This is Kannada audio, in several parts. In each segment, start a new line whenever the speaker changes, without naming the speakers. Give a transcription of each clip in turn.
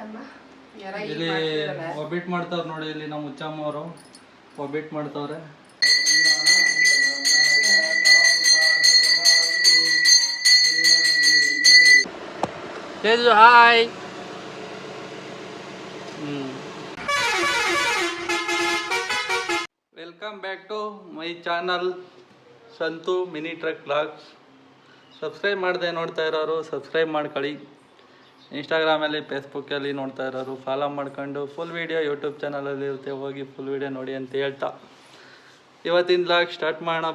ಇಲ್ಲಿ ಒಬ್ಬಿಟ್ಟು ಮಾಡ್ತಾವ್ರೆ ನೋಡಿ. ಇಲ್ಲಿ ನಮ್ಮ ಮುಚ್ಚಮ್ಮ ಅವರು ಒಬ್ಬಿಟ್ಟು ಮಾಡ್ತಾವ್ರೆ. Hi. Welcome back to my channel Santhu mini truck blogs. Subscribe ಮಾಡದೆ ನೋಡ್ತಾ ಇರೋರು ಸಬ್ಸ್ಕ್ರೈಬ್ ಮಾಡ್ಕೊಳ್ಳಿ. ಇನ್ಸ್ಟಾಗ್ರಾಮಲ್ಲಿ ಫೇಸ್ಬುಕ್ಕಲ್ಲಿ ನೋಡ್ತಾ ಇರೋರು ಫಾಲೋ ಮಾಡ್ಕೊಂಡು ಫುಲ್ ವೀಡಿಯೋ ಯೂಟ್ಯೂಬ್ ಚಾನಲಲ್ಲಿ ಇರುತ್ತೆ, ಹೋಗಿ ಫುಲ್ ವೀಡಿಯೋ ನೋಡಿ ಅಂತ ಹೇಳ್ತಾ ಇವತ್ತಿನ ಬ್ಲಾಗ್ ಸ್ಟಾರ್ಟ್ ಮಾಡೋಣ.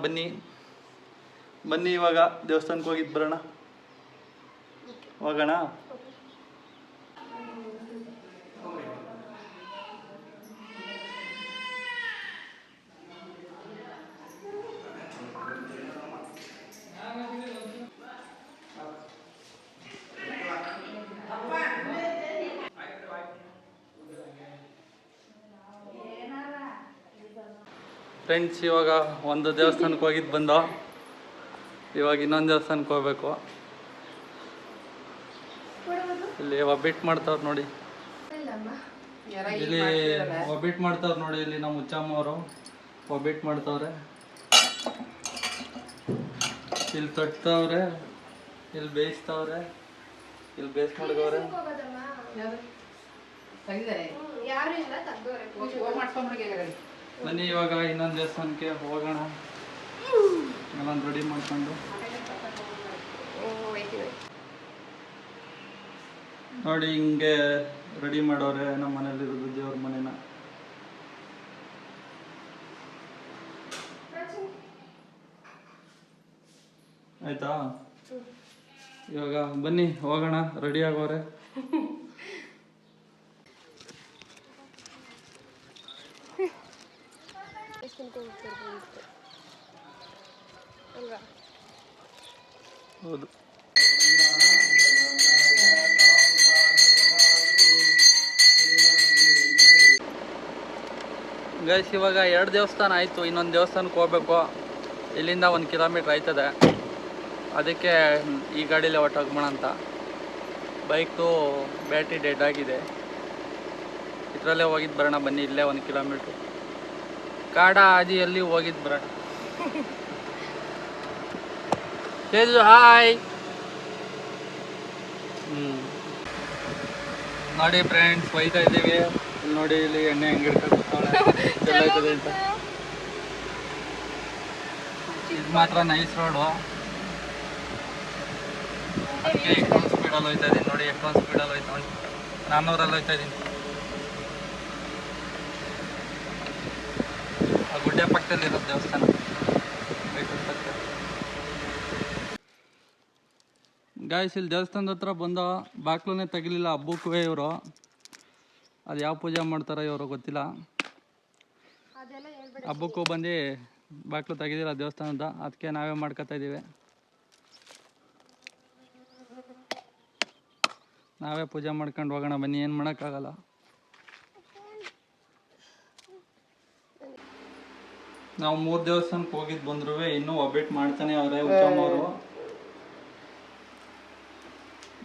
ಬನ್ನಿ ಇವಾಗ ದೇವಸ್ಥಾನಕ್ಕೆ ಹೋಗಿದ್ದು ಬರೋಣ. ಹೋಗೋಣ. ಫ್ರೆಂಡ್ಸ್, ಇವಾಗ ಒಂದು ದೇವಸ್ಥಾನಕ್ಕೆ ಹೋಗಿದ್ದು ಬಂದೋ. ಇವಾಗ ಇನ್ನೊಂದು ದೇವಸ್ಥಾನಕ್ಕೆ ಹೋಗ್ಬೇಕು. ಇಲ್ಲಿ ಒಬ್ಬಿಟ್ಟು ಮಾಡ್ತಾವ್ರೆ ನೋಡಿ. ಇಲ್ಲಿ ಒಬ್ಬಿಟ್ಟು ಮಾಡ್ತಾವ್ರೆ ನೋಡಿ. ಇಲ್ಲಿ ನಮ್ಮ ಮುಚ್ಚಮ್ಮ ಅವರು ಒಬ್ಬಿಟ್ಟು ಮಾಡ್ತಾವ್ರೆ. ಇಲ್ಲಿ ತಟ್ತಾವ್ರೆ, ಇಲ್ಲಿ ಬೇಯಿಸ್ತಾವ್ರೆ, ಇಲ್ಲಿ ಬೇಯಿಸ್ ಮಾಡ್ಕವ್ರೆ. ಬನ್ನಿ ಇವಾಗ ಇನ್ನೊಂದು ದೇವಸ್ಥಾನಕ್ಕೆ ಹೋಗೋಣ. ಎಲ್ಲ ರೆಡಿ ಮಾಡ್ಕೊಂಡು ನೋಡಿ ಹಿಂಗೆ ರೆಡಿ ಮಾಡೋರೆ. ನಮ್ಮ ಮನೇಲಿರೋದು ದೇವ್ರ ಮನೇನ. ಆಯ್ತಾ? ಇವಾಗ ಬನ್ನಿ ಹೋಗೋಣ. ರೆಡಿ ಆಗೋರೆ. ಹೌದು. ಗೈಸ್, ಇವಾಗ 2 ದೇವಸ್ಥಾನ ಆಯಿತು. ಇನ್ನೊಂದು ದೇವಸ್ಥಾನಕ್ಕೆ ಹೋಗ್ಬೇಕು. ಇಲ್ಲಿಂದ 1 ಕಿಲೋಮೀಟ್ರ್ ಆಯ್ತದೆ. ಅದಕ್ಕೆ ಈ ಗಾಡೀಲೇ ಹೊಟ್ಟೋಗ್ಬೋಣ ಅಂತ. ಬೈಕು ಬ್ಯಾಟ್ರಿ ಡೆಡ್ ಆಗಿದೆ. ಇದರಲ್ಲೇ ಹೋಗಿದ್ದು ಬರೋಣ. ಬನ್ನಿ, ಇಲ್ಲೇ 1 ಕಿಲೋಮೀಟ್ರು ಕಾಡ ಹಾದಿಯಲ್ಲಿ ಹೋಗಿದ್ದು ಬರೋಣ. ತೇಜು ಹಾಯ್. ನೋಡಿ ಫ್ರೆಂಡ್ಸ್, ಒಯ್ತಾ ಇದ್ದೀವಿ. ಇಲ್ಲಿ ನೋಡಿ, ಇಲ್ಲಿ ಎಣ್ಣೆ ಹೆಂಗೆ ಹಿಡ್ಕೊಳ್ತಾಳೆ ಅಂತ. ಇದು ಮಾತ್ರ ನೈಸ್ ರೋಡು. ಅದಕ್ಕೆ ಎಷ್ಟೊಂದು ಸ್ಪೀಡಲ್ಲಿ ಹೋಯ್ತಾ ಇದ್ದೀನಿ ನೋಡಿ. ಎಷ್ಟೊಂದು ಸ್ಪೀಡಲ್ಲಿ ಹೋಯ್ತಾ 400 ಹೋಯ್ತಾ ಇದ್ದೀನಿ. ಆ ಗುಡ್ಡೆ ಪಕ್ಕದಲ್ಲಿರೋದು ದೇವಸ್ಥಾನ. ಗಾಯ್ಸ್, ಇಲ್ಲಿ ದೇವಸ್ಥಾನದ ಹತ್ರ ಬಂದ ಬಾಕ್ಲೇ ತೆಗಿಲಿಲ್ಲ. ಹಬ್ಬಕ್ಕೂ ಇವರು ಅದು ಯಾವ ಪೂಜೆ ಮಾಡ್ತಾರೋ ಇವರು ಗೊತ್ತಿಲ್ಲ. ಹಬ್ಬಕ್ಕೂ ಬಂದು ಬಾಕ್ಲು ತೆಗಿದಿಲ್ಲ ದೇವಸ್ಥಾನದ. ಅದಕ್ಕೆ ನಾವೇ ಮಾಡ್ಕೊತಾ ಇದ್ದೀವಿ. ನಾವೇ ಪೂಜೆ ಮಾಡ್ಕೊಂಡು ಹೋಗೋಣ. ಬನ್ನಿ, ಏನು ಮಾಡೋಕ್ಕಾಗಲ್ಲ. ನಾವು 3 ದೇವಸ್ಥಾನಕ್ಕೆ ಹೋಗಿದ್ದು ಬಂದ್ರು ಇನ್ನೂ ಒಬ್ಬಿಟ್ಟು ಮಾಡ್ತಾನೆ ಅವರೇ ಉತ್ತಮ ಅವರು.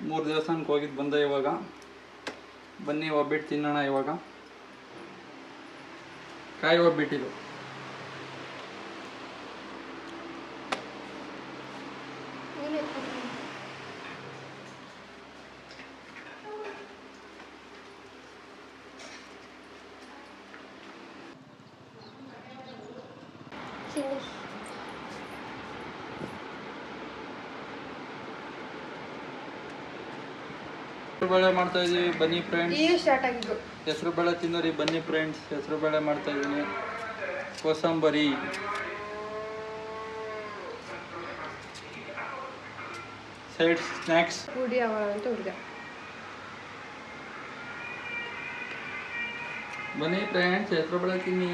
3 ದೇವಸ್ಥಾನಕ್ಕೆ ಹೋಗಿದ್ದು ಬಂದ. ಇವಾಗ ಬನ್ನಿ ಒಬ್ಬಿಟ್ಟು ತಿನ್ನೋಣ. ಇವಾಗ ಕಾಯಿ ಒಬ್ಬಿಟ್ಟಿದ್ದು. ಹೆಸರು ಬೇಳೆ ಮಾಡ್ತಾ ಇದೀವಿ. ಬನ್ನಿ ಫ್ರೆಂಡ್ಸ್. ಹೆಸರು ಬೇಳೆ ತಿನ್ನೋರಿ. ಬನ್ನಿ ಫ್ರೆಂಡ್ಸ್, ಹೆಸರು ಬೇಳೆ ಮಾಡ್ತಾ ಇದೀನಿ. ಕೋಸಂಬರಿ, ಸೈಡ್ ಸ್ನ್ಯಾಕ್ಸ್. ಬನ್ನಿ ಫ್ರೆಂಡ್ಸ್, ಹೆಸರು ಬೇಳೆ ತಿನ್ನಿ.